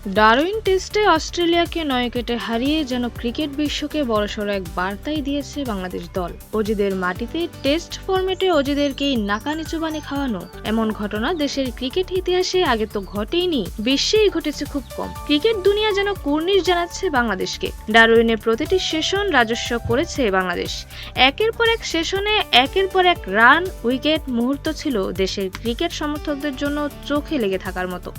Darwin টেস্টে অস্ট্রেলিয়াকে ৯ উইকেটে হারিয়ে যেন ক্রিকেট বিশ্বকে বড়সড় এক বার্তাই দিয়েছে বাংলাদেশ দল। অজিদের মাটিতে টেস্ট ফরম্যাটে অজিদেরকেই নাকানিচুবানি খাওয়ানো, এমন ঘটনা দেশের ক্রিকেট ইতিহাসে আগে তো ঘটেইনি, বিশ্বেই ঘটেছে খুব কম। ক্রিকেট দুনিয়া যেন কুর্নিশ জানাচ্ছে বাংলাদেশকে। ডারউইনে প্রতিটি সেশন রাজস্ব করেছে বাংলাদেশ। একের পর এক সেশনে একের পর এক রান, উইকেট, মুহূর্ত ছিল দেশের ক্রিকেট সমর্থকদের জন্য চোখে লেগে থাকার মতো।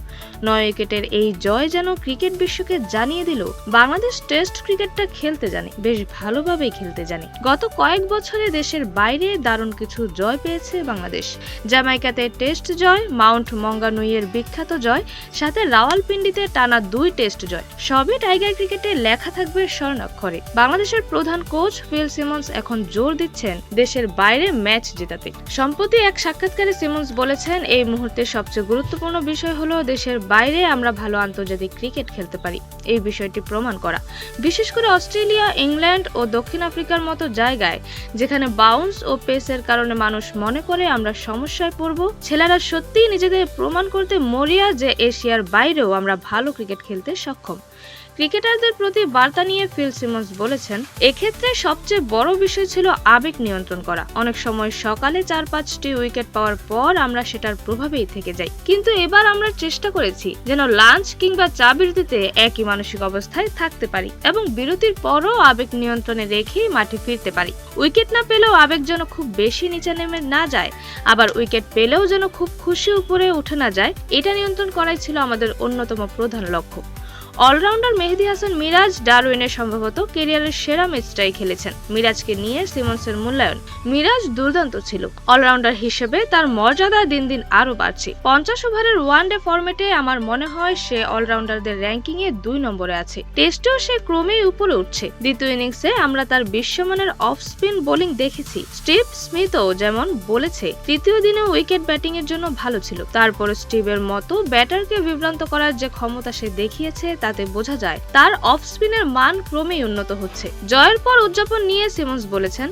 ৯ উইকেটের এই জয় যেন ক্রিকেট বিশ্বকে জানিয়ে দিল বাংলাদেশ টেস্ট ক্রিকেটটা খেলতে জানে, বেশ ভালোভাবেই খেলতে জানে। গত কয়েক বছরে দেশের বাইরে দারুণ কিছু জয় পেয়েছে বাংলাদেশ। জামাইকাতে টেস্ট জয়, মাউন্ট মঙ্গানুইয়ের বিখ্যাত জয়, সাথে রাওয়ালপিন্ডিতে টানা ২ টেস্ট জয়, সবই টাইগার ক্রিকেটে লেখা থাকবে স্বর্ণাক্ষরে। বাংলাদেশের প্রধান কোচ ফিল সিমন্স এখন জোর দিচ্ছেন দেশের বাইরে ম্যাচ জেতাতে। সম্প্রতি এক সাক্ষাৎকারে সিমন্স বলেছেন, এই মুহূর্তে সবচেয়ে গুরুত্বপূর্ণ বিষয় হলো দেশের বাইরে আমরা ভালো আন্তর্জাতিক ক্রিকেট খেলতে পারি, এই বিষয়টি প্রমাণ করা। বিশেষ করে অস্ট্রেলিয়া, ইংল্যান্ড ও দক্ষিণ আফ্রিকার মতো জায়গায়, যেখানে বাউন্স ও পেসের কারণে মানুষ মনে করে আমরা সমস্যায় পড়ব, ছেলেরা সত্যিই নিজেদের প্রমাণ করতে মরিয়া যে এশিয়ার বাইরেও আমরা ভালো ক্রিকেট খেলতে সক্ষম। ক্রিকেটারদের প্রতি বার্তা নিয়ে ফিল সিমন্স বলেছেন, এক্ষেত্রে সবচেয়ে বড় বিষয় ছিল আবেগ নিয়ন্ত্রণ করা। অনেক সময় সকালে ৪-৫টি উইকেট পাওয়ার পর আমরা সেটার প্রভাবেই থেকে যাই, কিন্তু এবার আমরা চেষ্টা করেছি যেন লাঞ্চ কিংবা চা বিরতিতে একই মানসিক অবস্থায় থাকতে পারি এবং বিরতির পরও আবেগ নিয়ন্ত্রণে রেখেই মাঠে ফিরতে পারি। উইকেট না পেলেও আবেগ যেন খুব বেশি নিচে নেমে না যায়, আবার উইকেট পেলেও যেন খুব খুশি উপরে উঠে না যায়, এটা নিয়ন্ত্রণ করাই ছিল আমাদের অন্যতম প্রধান লক্ষ্য। অলরাউন্ডার মেহেদী হাসান মিরাজ ডারউইনে সম্ভবত ক্যারিয়ারের সেরা ম্যাচটাই খেলেছেন। মিরাজকে নিয়ে সিমন্সের মূল্যায়ন, মিরাজ দুর্দান্ত ছিল। অলরাউন্ডার হিসেবে তার মর্যাদা দিন দিন আরো বাড়ছে। ৫০ ওভারের ওয়ানডে ফরম্যাটে আমার মনে হয় সে অলরাউন্ডারদের র্যাঙ্কিংয়ে ২ নম্বরে আছে। টেস্টেও সে ক্রমেই উপরে উঠছে। দ্বিতীয় ইনিংসে আমরা তার বিশ্বমানের অফ স্পিন বোলিং দেখেছি। স্টিভ স্মিথও যেমন বলেছে, তৃতীয় দিনে উইকেট ব্যাটিং এর জন্য ভালো ছিল। তারপর স্টিভের মতো ব্যাটারকে বিভ্রান্ত করার যে ক্ষমতা সে দেখিয়েছে, তাতে বোঝা যায় তার অফ স্পিনের মান ক্রমেই উন্নত হচ্ছে। জয়ের পর উদযাপন নিয়ে সিমন্স বলেছেন,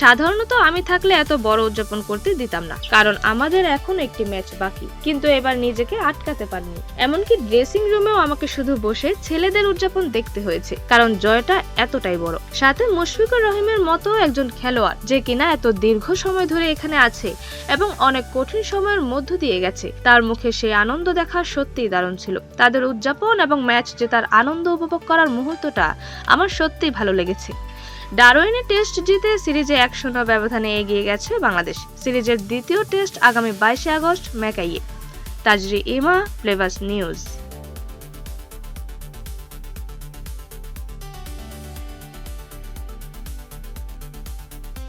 সাধারণত আমি থাকলে এত বড় উদযাপন করতে দিতাম না, কারণ আমাদের এখন একটি ম্যাচ বাকি, কিন্তু এবার নিজেকে আটকাতে পারিনি। এমনকি ড্রেসিং রুমেও আমাকে শুধু বসে ছেলেদের উদযাপন দেখতে হয়েছে, কারণ জয়টা এতটাই বড়। সাথে মুশফিকুর রহিমের মতো একজন খেলোয়াড় যে কিনা এত দীর্ঘ সময় ধরে এখানে আছে এবং অনেক কঠিন সময়ের মধ্য দিয়ে গেছে, তার মুখে সেই আনন্দ দেখা সত্যিই দারুণ ছিল। তাদের উদযাপন এবং ম্যাচ জেতার আনন্দ উপভোগ করার মুহূর্তটা আমার সত্যিই ভালো লেগেছে। ডারউইনে টেস্ট জিতে সিরিজে ১-০ ব্যবধানে এগিয়ে গেছে বাংলাদেশ। সিরিজের দ্বিতীয় টেস্ট আগামী ২২ আগস্ট ম্যাকাইয়ে। তাজরি ইমা, ফ্লেভাস নিউজ।